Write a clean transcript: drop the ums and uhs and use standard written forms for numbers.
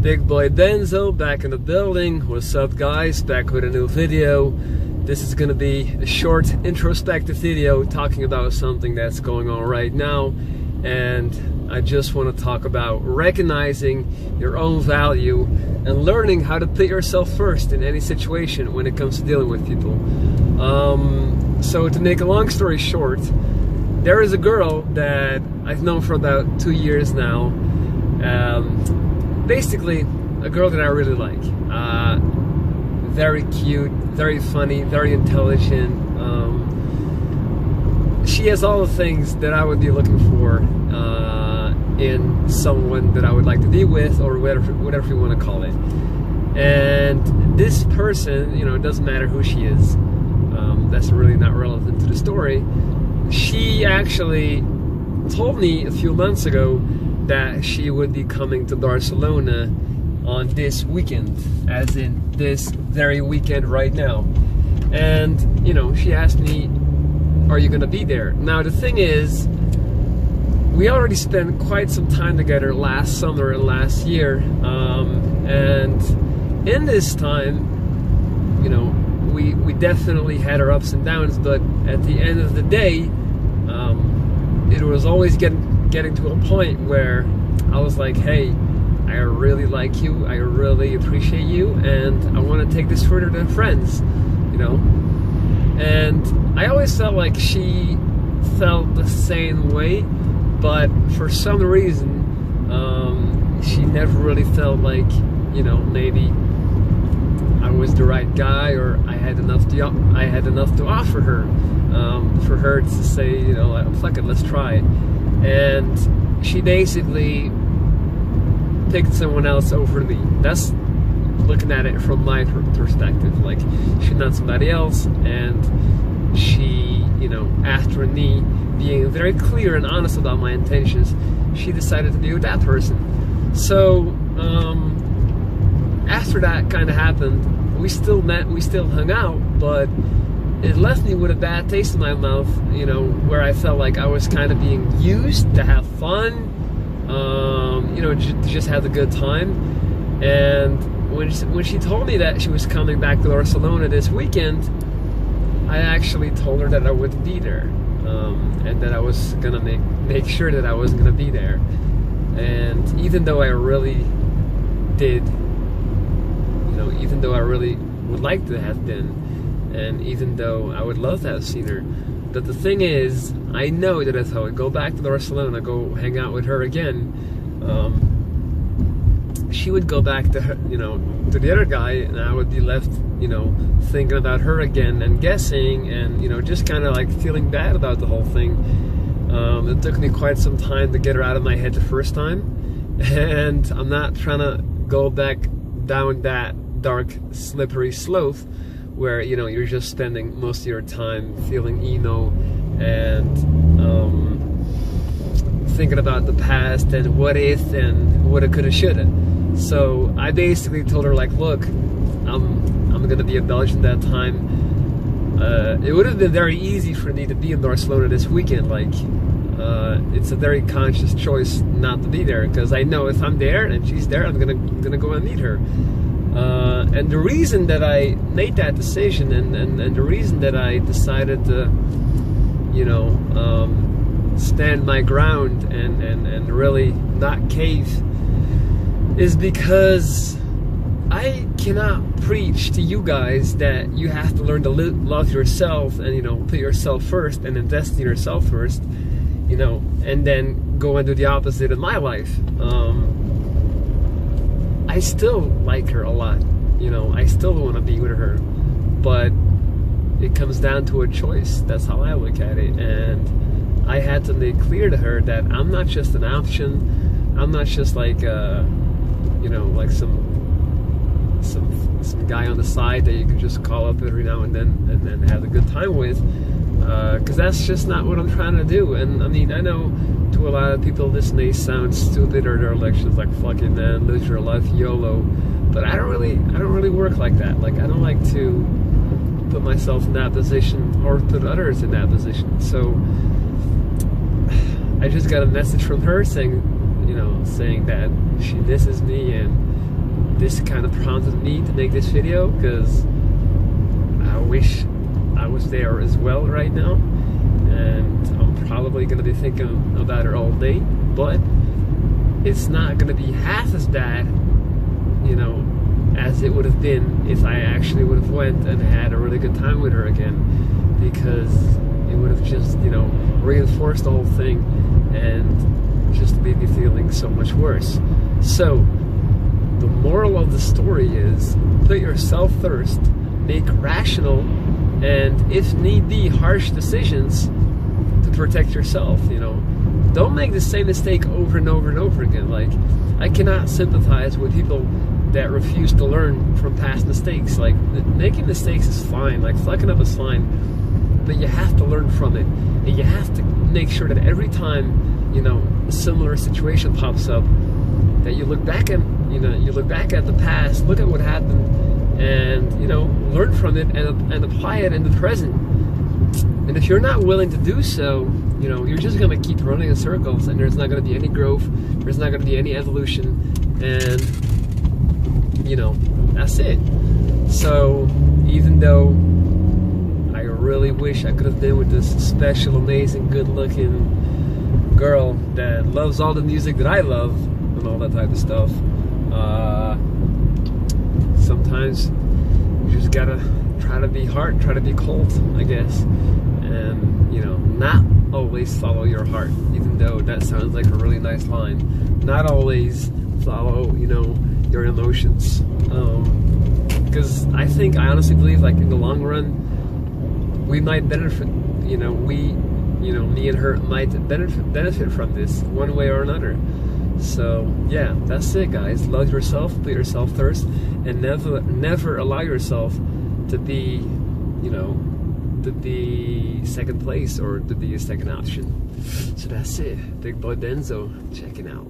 Big boy Benzo back in the building. What's up, guys? Back with a new video. This is gonna be a short introspective video talking about something that's going on right now, and I just want to talk about recognizing your own value and learning how to put yourself first in any situation when it comes to dealing with people. So to make a long story short, there is a girl that I've known for about 2 years now. Basically, a girl that I really like. Very cute, very funny, very intelligent. She has all the things that I would be looking for in someone that I would like to be with, or whatever you want to call it. And this person, you know, it doesn't matter who she is. That's really not relevant to the story. She actually told me a few months ago that she would be coming to Barcelona on this weekend, as in this very weekend right now. And, you know, she asked me, are you gonna be there? Now, the thing is, we already spent quite some time together last summer and last year. And in this time, you know, we definitely had our ups and downs, but at the end of the day, it was always getting to a point where I was like, hey, I really like you, I really appreciate you, and I want to take this further than friends, you know. And I always felt like she felt the same way, but for some reason she never really felt like, you know, maybe I was the right guy, or I had enough to offer her, for her to say, you know, like, fuck it, let's try it. And she basically picked someone else over me. That's looking at it from my perspective. Like, she not somebody else, and she, you know, after me being very clear and honest about my intentions, she decided to be with that person. So after that kind of happened, we still met, we still hung out, but it left me with a bad taste in my mouth, you know, where I felt like I was kind of being used to have fun, you know, to just have a good time. And when she told me that she was coming back to Barcelona this weekend, I actually told her that I wouldn't be there, and that I was gonna make sure that I wasn't gonna be there. And even though I really did, you know, even though I really would like to have been, and even though I would love to have seen her, but the thing is, I know that if I would go back to Barcelona, go hang out with her again, she would go back to her, you know, to the other guy, and I would be left, you know, thinking about her again and guessing, and, you know, just kind of like feeling bad about the whole thing. It took me quite some time to get her out of my head the first time, and I'm not trying to go back down that dark, slippery slope where, you know, you're just spending most of your time feeling emo and thinking about the past and what if and what it coulda, shoulda. So I basically told her, like, look, I'm gonna be in Belgium that time. It would have been very easy for me to be in Barcelona this weekend. Like, it's a very conscious choice not to be there, because I know if I'm there and she's there, I'm gonna go and meet her. And the reason that I made that decision, and the reason that I decided to, you know, stand my ground and really not cave, is because I cannot preach to you guys that you have to learn to love yourself and, you know, put yourself first and invest in yourself first, you know, and then go and do the opposite in my life. I still like her a lot, you know, I still want to be with her, but it comes down to a choice. That's how I look at it. And I had to make clear to her that I'm not just an option. I'm not just like, you know, like some guy on the side that you can just call up every now and then and have a good time with, because that's just not what I'm trying to do. And I mean, I know to a lot of people this may sound stupid, or their lections like, fucking man, live your life, YOLO, but I don't really work like that. Like, I don't like to put myself in that position or put others in that position. So I just got a message from her saying, you know, saying that she misses me, and this kind of prompted me to make this video, because I wish I was there as well right now, and I'm probably gonna be thinking about her all day, but it's not gonna be half as bad, you know, as it would have been if I actually would have went and had a really good time with her again, because it would have just, you know, reinforced the whole thing and just made me feeling so much worse. So the moral of the story is, put yourself first, make rational and, if need be, harsh decisions to protect yourself, you know. Don't make the same mistake over and over and over again. Like, I cannot sympathize with people that refuse to learn from past mistakes. Like, making mistakes is fine, like fucking up is fine, but you have to learn from it, and you have to make sure that every time, you know, a similar situation pops up, that you look back at, you know, you look back at the past, look at what happened, and, you know, learn from it and apply it in the present. And if you're not willing to do so, you know, you're just gonna keep running in circles, and there's not gonna be any growth, there's not gonna be any evolution, and, you know, that's it. So even though I really wish I could have been with this special, amazing, good-looking girl that loves all the music that I love and all that type of stuff, sometimes you just gotta try to be hard, try to be cold, I guess, and, you know, not always follow your heart, even though that sounds like a really nice line. Not always follow, you know, your emotions, because I honestly believe, like, in the long run, we might benefit, you know, me and her might benefit from this one way or another. So yeah, that's it, guys. Love yourself, put yourself first, and never allow yourself to be, you know, to be second place or to be a second option. So that's it. Big Boy Benzo checking out.